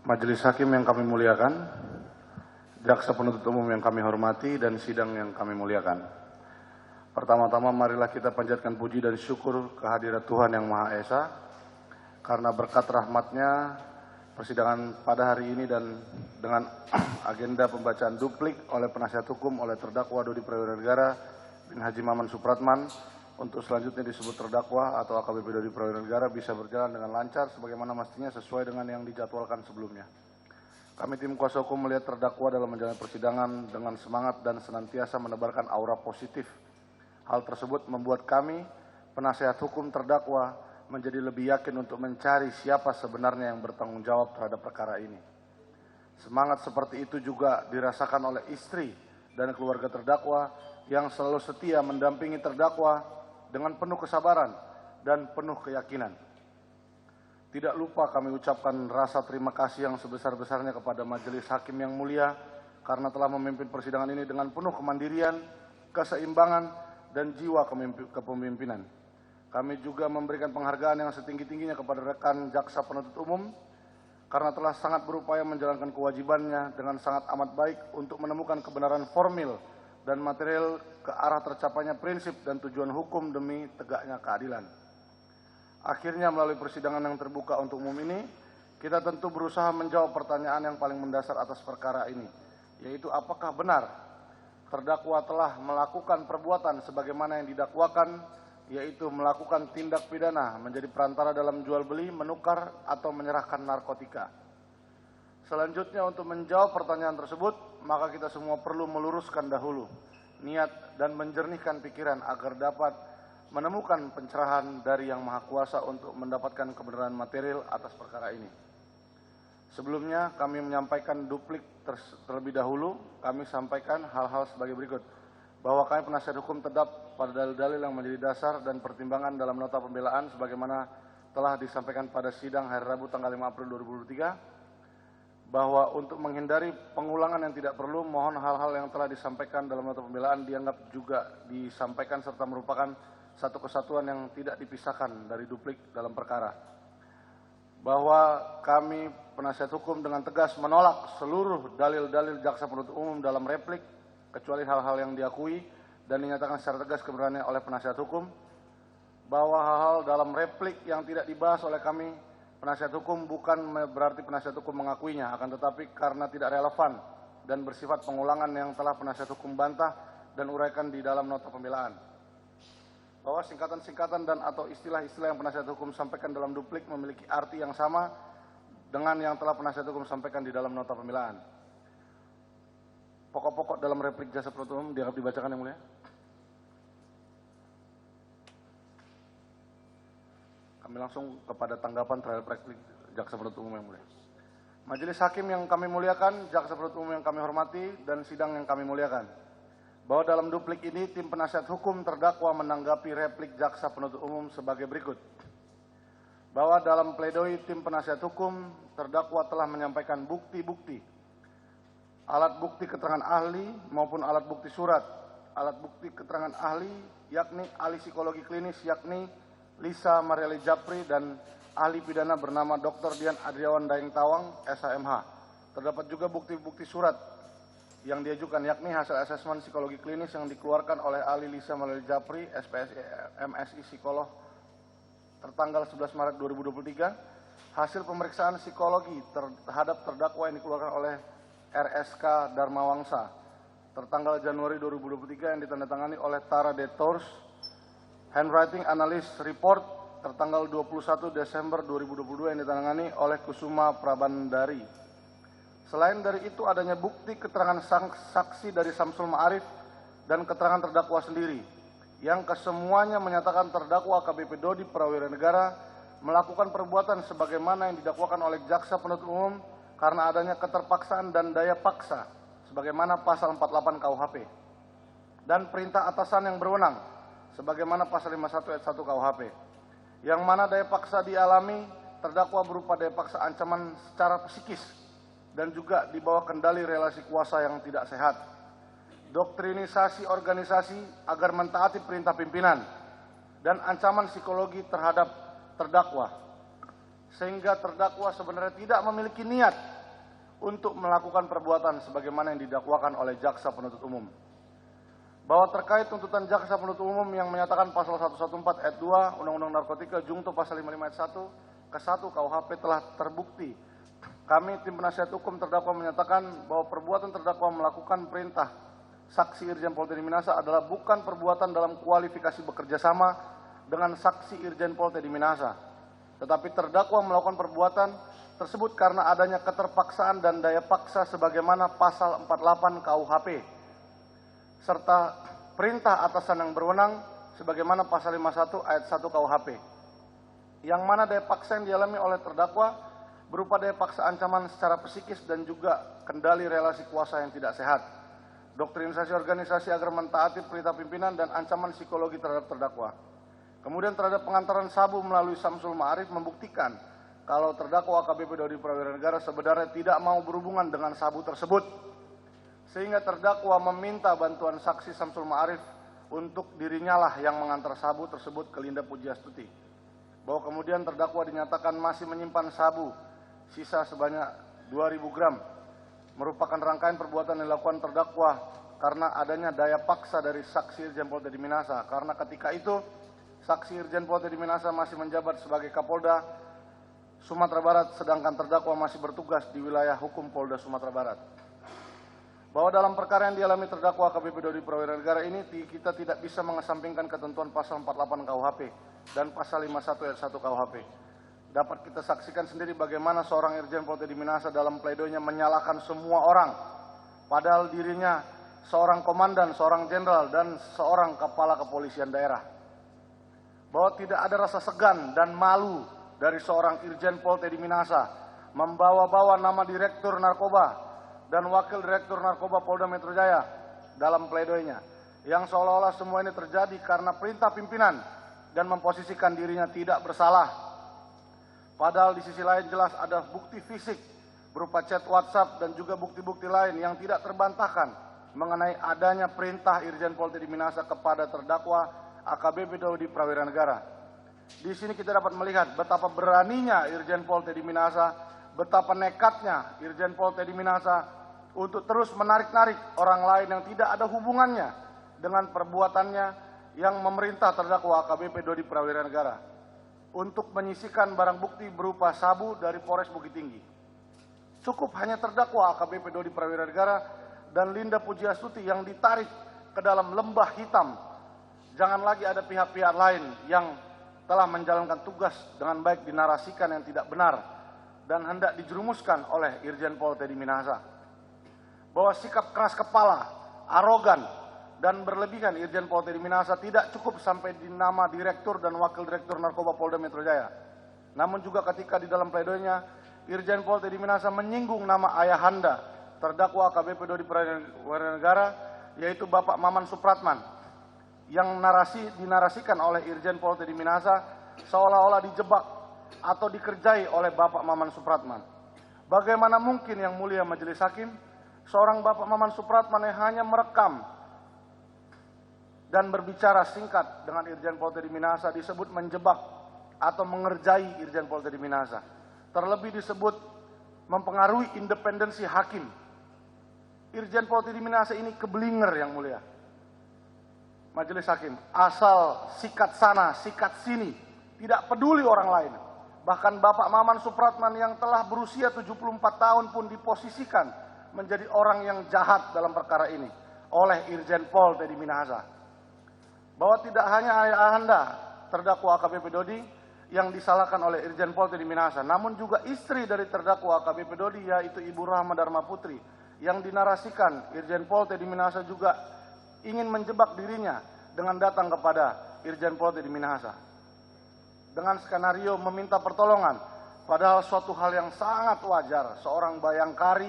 Majelis Hakim yang kami muliakan, Jaksa Penuntut Umum yang kami hormati, dan sidang yang kami muliakan. Pertama-tama marilah kita panjatkan puji dan syukur kehadirat Tuhan Yang Maha Esa, karena berkat rahmat-Nya persidangan pada hari ini dan dengan agenda pembacaan duplik oleh penasihat hukum oleh terdakwa Dodi Prawira Negara bin Haji Maman Supratman untuk selanjutnya disebut terdakwa atau AKBP Dodi Prawira Negara bisa berjalan dengan lancar sebagaimana mestinya sesuai dengan yang dijadwalkan sebelumnya. Kami tim kuasa hukum melihat terdakwa dalam menjalani persidangan dengan semangat dan senantiasa menebarkan aura positif. Hal tersebut membuat kami, penasihat hukum terdakwa, menjadi lebih yakin untuk mencari siapa sebenarnya yang bertanggung jawab terhadap perkara ini. Semangat seperti itu juga dirasakan oleh istri dan keluarga terdakwa yang selalu setia mendampingi terdakwa dengan penuh kesabaran dan penuh keyakinan. Tidak lupa kami ucapkan rasa terima kasih yang sebesar-besarnya kepada Majelis Hakim yang mulia karena telah memimpin persidangan ini dengan penuh kemandirian, keseimbangan, dan jiwa kepemimpinan. Kami juga memberikan penghargaan yang setinggi-tingginya kepada rekan Jaksa Penuntut Umum karena telah sangat berupaya menjalankan kewajibannya dengan sangat amat baik untuk menemukan kebenaran formil dan material ke arah tercapainya prinsip dan tujuan hukum demi tegaknya keadilan. Akhirnya melalui persidangan yang terbuka untuk umum ini, kita tentu berusaha menjawab pertanyaan yang paling mendasar atas perkara ini, yaitu apakah benar terdakwa telah melakukan perbuatan sebagaimana yang didakwakan, yaitu melakukan tindak pidana menjadi perantara dalam jual beli, menukar, atau menyerahkan narkotika. Selanjutnya untuk menjawab pertanyaan tersebut, maka kita semua perlu meluruskan dahulu niat dan menjernihkan pikiran agar dapat menemukan pencerahan dari Yang Maha Kuasa untuk mendapatkan kebenaran material atas perkara ini. Sebelumnya kami menyampaikan duplik terlebih dahulu, kami sampaikan hal-hal sebagai berikut. Bahwa kami penasihat hukum tetap pada dalil-dalil yang menjadi dasar dan pertimbangan dalam nota pembelaan sebagaimana telah disampaikan pada sidang hari Rabu tanggal 5 April 2023, bahwa untuk menghindari pengulangan yang tidak perlu, mohon hal-hal yang telah disampaikan dalam nota pembelaan dianggap juga disampaikan serta merupakan satu kesatuan yang tidak dipisahkan dari duplik dalam perkara. Bahwa kami penasihat hukum dengan tegas menolak seluruh dalil-dalil Jaksa Penuntut Umum dalam replik, kecuali hal-hal yang diakui dan dinyatakan secara tegas kebenarannya oleh penasihat hukum. Bahwa hal-hal dalam replik yang tidak dibahas oleh kami penasihat hukum bukan berarti penasihat hukum mengakuinya, akan tetapi karena tidak relevan dan bersifat pengulangan yang telah penasihat hukum bantah dan uraikan di dalam nota pembelaan. Bahwa singkatan-singkatan dan atau istilah-istilah yang penasihat hukum sampaikan dalam duplik memiliki arti yang sama dengan yang telah penasihat hukum sampaikan di dalam nota pembelaan. Pokok-pokok dalam replik Jaksa Penuntut Umum dianggap dibacakan yang mulia. Kami langsung kepada tanggapan terhadap replik Jaksa Penuntut Umum yang mulia. Majelis Hakim yang kami muliakan, Jaksa Penuntut Umum yang kami hormati, dan sidang yang kami muliakan. Bahwa dalam duplik ini tim penasihat hukum terdakwa menanggapi replik Jaksa Penuntut Umum sebagai berikut. Bahwa dalam pledoi tim penasihat hukum terdakwa telah menyampaikan bukti-bukti, alat bukti keterangan ahli maupun alat bukti surat, alat bukti keterangan ahli yakni ahli psikologi klinis yakni Lisa Mariali Japri dan ahli pidana bernama Dr. Dian Adriawan Daeng Tawang, SHMH. Terdapat juga bukti-bukti surat yang diajukan yakni hasil asesmen psikologi klinis yang dikeluarkan oleh ahli Lisa Mariali Japri, SPSI, MSI Psikolog tertanggal 11 Maret 2023, hasil pemeriksaan psikologi terhadap terdakwa yang dikeluarkan oleh RSK Dharma Wangsa tertanggal Januari 2023 yang ditandatangani oleh Tara De Tours, handwriting analysis report tertanggal 21 Desember 2022 yang ditandatangani oleh Kusuma Prabandari. Selain dari itu adanya bukti keterangan saksi dari Samsul Ma'arif dan keterangan terdakwa sendiri yang kesemuanya menyatakan terdakwa AKBP Dodi Prawira Negara melakukan perbuatan sebagaimana yang didakwakan oleh Jaksa Penuntut Umum karena adanya keterpaksaan dan daya paksa sebagaimana pasal 48 KUHP dan perintah atasan yang berwenang sebagaimana pasal 51 ayat 1 KUHP, yang mana daya paksa dialami terdakwa berupa daya paksa ancaman secara psikis dan juga di bawah kendali relasi kuasa yang tidak sehat, doktrinisasi organisasi agar mentaati perintah pimpinan, dan ancaman psikologi terhadap terdakwa. sehingga terdakwa sebenarnya tidak memiliki niat untuk melakukan perbuatan sebagaimana yang didakwakan oleh jaksa penuntut umum. Bahwa terkait tuntutan jaksa penuntut umum yang menyatakan pasal 114 ayat 2 Undang-Undang Narkotika Jungto pasal 55 ayat 1 ke 1 KUHP telah terbukti. Kami tim penasihat hukum terdakwa menyatakan bahwa perbuatan terdakwa melakukan perintah saksi Irjen Pol Teddy Minasa adalah bukan perbuatan dalam kualifikasi bekerja sama dengan saksi Irjen Pol Teddy Minasa, tetapi terdakwa melakukan perbuatan tersebut karena adanya keterpaksaan dan daya paksa sebagaimana pasal 48 KUHP serta perintah atasan yang berwenang sebagaimana pasal 51 ayat 1 KUHP, yang mana daya paksa yang dialami oleh terdakwa berupa daya paksa ancaman secara psikis dan juga kendali relasi kuasa yang tidak sehat, doktrinisasi organisasi agar mentaati perintah pimpinan, dan ancaman psikologi terhadap terdakwa. Kemudian terhadap pengantaran sabu melalui Samsul Ma'arif membuktikan kalau terdakwa AKBP Dodi Prawira Negara sebenarnya tidak mau berhubungan dengan sabu tersebut, sehingga terdakwa meminta bantuan saksi Samsul Ma'arif untuk dirinya lah yang mengantar sabu tersebut ke Linda Pujiastuti. Bahwa kemudian terdakwa dinyatakan masih menyimpan sabu sisa sebanyak 2.000 gram, merupakan rangkaian perbuatan yang dilakukan terdakwa karena adanya daya paksa dari saksi Irjen Pol Teddy Minasa, karena ketika itu saksi Irjen Pol Teddy Minasa masih menjabat sebagai Kapolda Sumatera Barat, sedangkan terdakwa masih bertugas di wilayah hukum Polda Sumatera Barat. Bahwa dalam perkara yang dialami terdakwa AKBP Dodi Prawira Negara ini, kita tidak bisa mengesampingkan ketentuan pasal 48 KUHP dan pasal 51 ayat 1 KUHP. Dapat kita saksikan sendiri bagaimana seorang Irjen Pol Teddy Minasa dalam pledoinya menyalahkan semua orang, padahal dirinya seorang komandan, seorang jenderal, dan seorang kepala kepolisian daerah. Bahwa tidak ada rasa segan dan malu dari seorang Irjen Pol Teddy Minasa membawa-bawa nama Direktur Narkoba dan Wakil Direktur Narkoba Polda Metro Jaya dalam pledoinya, yang seolah-olah semua ini terjadi karena perintah pimpinan dan memposisikan dirinya tidak bersalah. Padahal di sisi lain jelas ada bukti fisik berupa chat WhatsApp dan juga bukti-bukti lain yang tidak terbantahkan mengenai adanya perintah Irjen Pol Teddy Minasa kepada terdakwa AKBP Dodi Prawira Negara. Di sini kita dapat melihat betapa beraninya Irjen Pol Teddy Minasa, betapa nekatnya Irjen Pol Teddy Minasa untuk terus menarik-narik orang lain yang tidak ada hubungannya dengan perbuatannya yang memerintah terdakwa AKBP Dodi Prawira Negara untuk menyisikan barang bukti berupa sabu dari Polres Bukit Tinggi. Cukup hanya terdakwa AKBP Dodi Prawira Negara dan Linda Pujiastuti yang ditarik ke dalam lembah hitam. Jangan lagi ada pihak-pihak lain yang telah menjalankan tugas dengan baik dinarasikan yang tidak benar dan hendak dijerumuskan oleh Irjen Pol Teddy Minasa. Bahwa sikap keras kepala, arogan, dan berlebihan Irjen Pol Teddy Minasa tidak cukup sampai di nama Direktur dan Wakil Direktur Narkoba Polda Metro Jaya. Namun juga ketika di dalam pledoinya, Irjen Pol Teddy Minasa menyinggung nama ayahanda terdakwa AKBP Dodi Prawira Negara, yaitu Bapak Maman Supratman, yang dinarasikan oleh Irjen Pol Teddy Minasa seolah-olah dijebak atau dikerjai oleh Bapak Maman Supratman. Bagaimana mungkin yang mulia majelis hakim, seorang Bapak Maman Supratman yang hanya merekam dan berbicara singkat dengan Irjen Pol Teddy Minasa disebut menjebak atau mengerjai Irjen Pol Teddy Minasa. Terlebih disebut mempengaruhi independensi hakim. Irjen Pol Teddy Minasa ini keblinger yang mulia. Majelis hakim, asal sikat sana, sikat sini, tidak peduli orang lain. Bahkan Bapak Maman Supratman yang telah berusia 74 tahun pun diposisikan menjadi orang yang jahat dalam perkara ini oleh Irjen Pol Teddy Minasa. Bahwa tidak hanya ayahanda terdakwa AKBP Dodi yang disalahkan oleh Irjen Pol Teddy Minasa, namun juga istri dari terdakwa AKBP Dodi, yaitu Ibu Rahma Dharma Putri, yang dinarasikan Irjen Pol Teddy Minasa juga ingin menjebak dirinya dengan datang kepada Irjen Pol Teddy Minasa dengan skenario meminta pertolongan, padahal suatu hal yang sangat wajar seorang bayangkari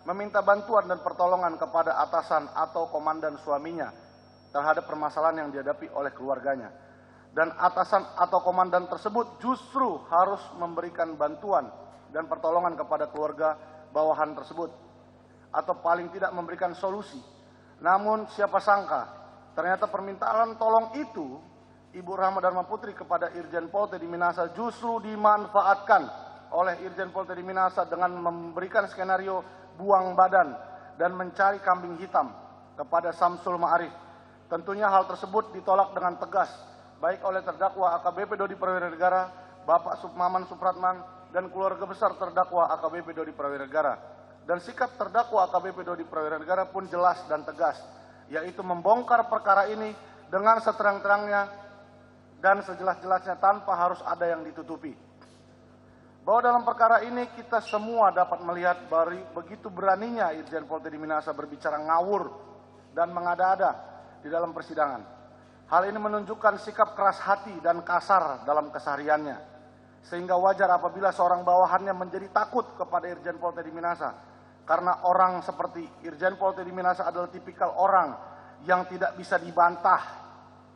meminta bantuan dan pertolongan kepada atasan atau komandan suaminya terhadap permasalahan yang dihadapi oleh keluarganya. Dan atasan atau komandan tersebut justru harus memberikan bantuan dan pertolongan kepada keluarga bawahan tersebut, atau paling tidak memberikan solusi. Namun siapa sangka, ternyata permintaan tolong itu Ibu Rahma Dharma Putri kepada Irjen Pol Teddy Minasa justru dimanfaatkan oleh Irjen Pol Teddy Minahasa dengan memberikan skenario buang badan dan mencari kambing hitam kepada Samsul Ma'arif. Tentunya hal tersebut ditolak dengan tegas, baik oleh terdakwa AKBP Dodi Prawiranegara, Bapak Supmaman Supratman, dan keluarga besar terdakwa AKBP Dodi Prawiranegara. Dan sikap terdakwa AKBP Dodi Prawiranegara pun jelas dan tegas, yaitu membongkar perkara ini dengan seterang-terangnya dan sejelas-jelasnya tanpa harus ada yang ditutupi. Bahwa dalam perkara ini kita semua dapat melihat begitu beraninya Irjen Pol Teddy Minahasa berbicara ngawur dan mengada-ada di dalam persidangan. Hal ini menunjukkan sikap keras hati dan kasar dalam kesehariannya, sehingga wajar apabila seorang bawahannya menjadi takut kepada Irjen Pol Teddy Minahasa, karena orang seperti Irjen Pol Teddy Minahasa adalah tipikal orang yang tidak bisa dibantah,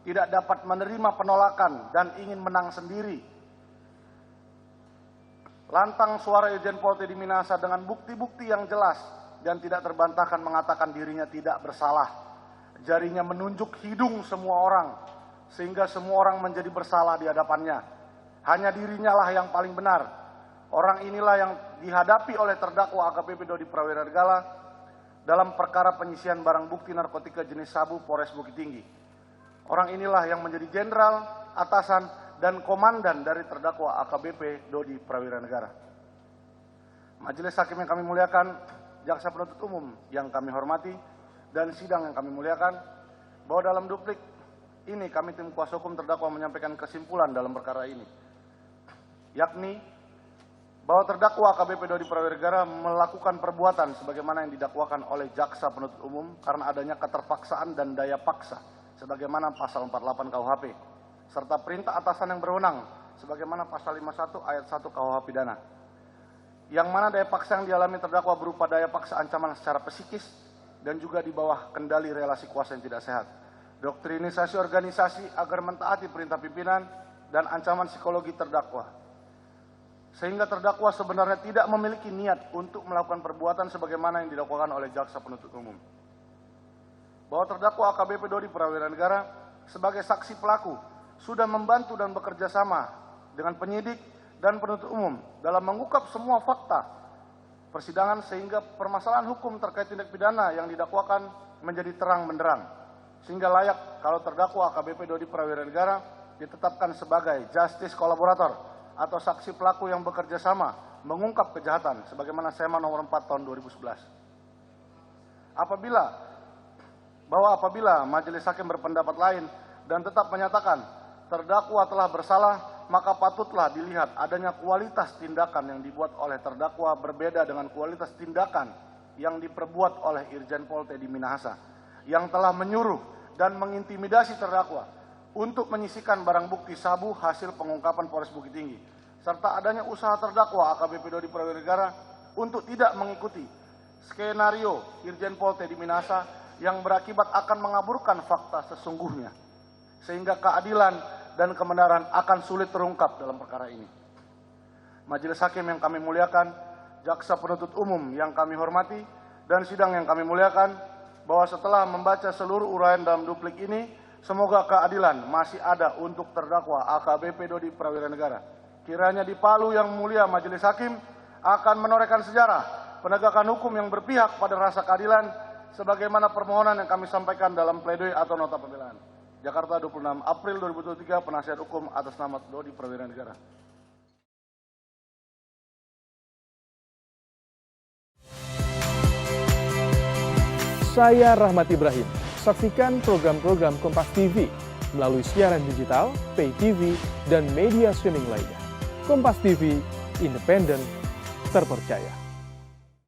tidak dapat menerima penolakan dan ingin menang sendiri. Lantang suara Irjen Pol Teddy Minahasa dengan bukti-bukti yang jelas dan tidak terbantahkan mengatakan dirinya tidak bersalah. Jarinya menunjuk hidung semua orang, sehingga semua orang menjadi bersalah di hadapannya. Hanya dirinya lah yang paling benar. Orang inilah yang dihadapi oleh terdakwa AKBP Dodi Prawiranegara dalam perkara penyisian barang bukti narkotika jenis sabu Polres Bukit Tinggi. Orang inilah yang menjadi jenderal, atasan, dan komandan dari terdakwa AKBP Dodi Prawiranegara. Majelis Hakim yang kami muliakan, Jaksa Penuntut Umum yang kami hormati, dan sidang yang kami muliakan, bahwa dalam duplik ini kami tim kuasa hukum terdakwa menyampaikan kesimpulan dalam perkara ini, yakni bahwa terdakwa AKBP Dodi Prawiranegara melakukan perbuatan sebagaimana yang didakwakan oleh Jaksa Penuntut Umum karena adanya keterpaksaan dan daya paksa sebagaimana pasal 48 KUHP, serta perintah atasan yang berwenang sebagaimana pasal 51 ayat 1 KUH pidana. Yang mana daya paksa yang dialami terdakwa berupa daya paksa ancaman secara psikis dan juga di bawah kendali relasi kuasa yang tidak sehat, doktrinisasi organisasi agar mentaati perintah pimpinan, dan ancaman psikologi terdakwa. Sehingga terdakwa sebenarnya tidak memiliki niat untuk melakukan perbuatan sebagaimana yang didakwakan oleh Jaksa Penuntut Umum. Bahwa terdakwa AKBP Dodi Prawiranegara sebagai saksi pelaku sudah membantu dan bekerja sama dengan penyidik dan penuntut umum dalam mengungkap semua fakta persidangan sehingga permasalahan hukum terkait tindak pidana yang didakwakan menjadi terang benderang, sehingga layak kalau terdakwa AKBP Dodi Prawiranegara ditetapkan sebagai justice kolaborator atau saksi pelaku yang bekerja sama mengungkap kejahatan sebagaimana SEMA nomor 4 tahun 2011. Apabila majelis hakim berpendapat lain dan tetap menyatakan terdakwa telah bersalah, maka patutlah dilihat adanya kualitas tindakan yang dibuat oleh terdakwa berbeda dengan kualitas tindakan yang diperbuat oleh Irjen Pol Teddy Minahasa yang telah menyuruh dan mengintimidasi terdakwa untuk menyisihkan barang bukti sabu hasil pengungkapan Polres Bukit Tinggi, serta adanya usaha terdakwa AKBP Dodi Prawiranegara untuk tidak mengikuti skenario Irjen Pol Teddy Minahasa yang berakibat akan mengaburkan fakta sesungguhnya, sehingga keadilan dan kebenaran akan sulit terungkap dalam perkara ini. Majelis Hakim yang kami muliakan, Jaksa Penuntut Umum yang kami hormati, dan sidang yang kami muliakan, bahwa setelah membaca seluruh uraian dalam duplik ini, semoga keadilan masih ada untuk terdakwa AKBP Dodi Prawiranegara. Kiranya di Palu yang mulia Majelis Hakim akan menorehkan sejarah penegakan hukum yang berpihak pada rasa keadilan sebagaimana permohonan yang kami sampaikan dalam pledoi atau nota pembelaan. Jakarta 26 April 2023, penasihat hukum atas nama Dodi Prawiranegara. Saya Rahmat Ibrahim. Saksikan program-program Kompas TV melalui siaran digital, pay TV, dan media streaming lainnya. Kompas TV, independen, terpercaya.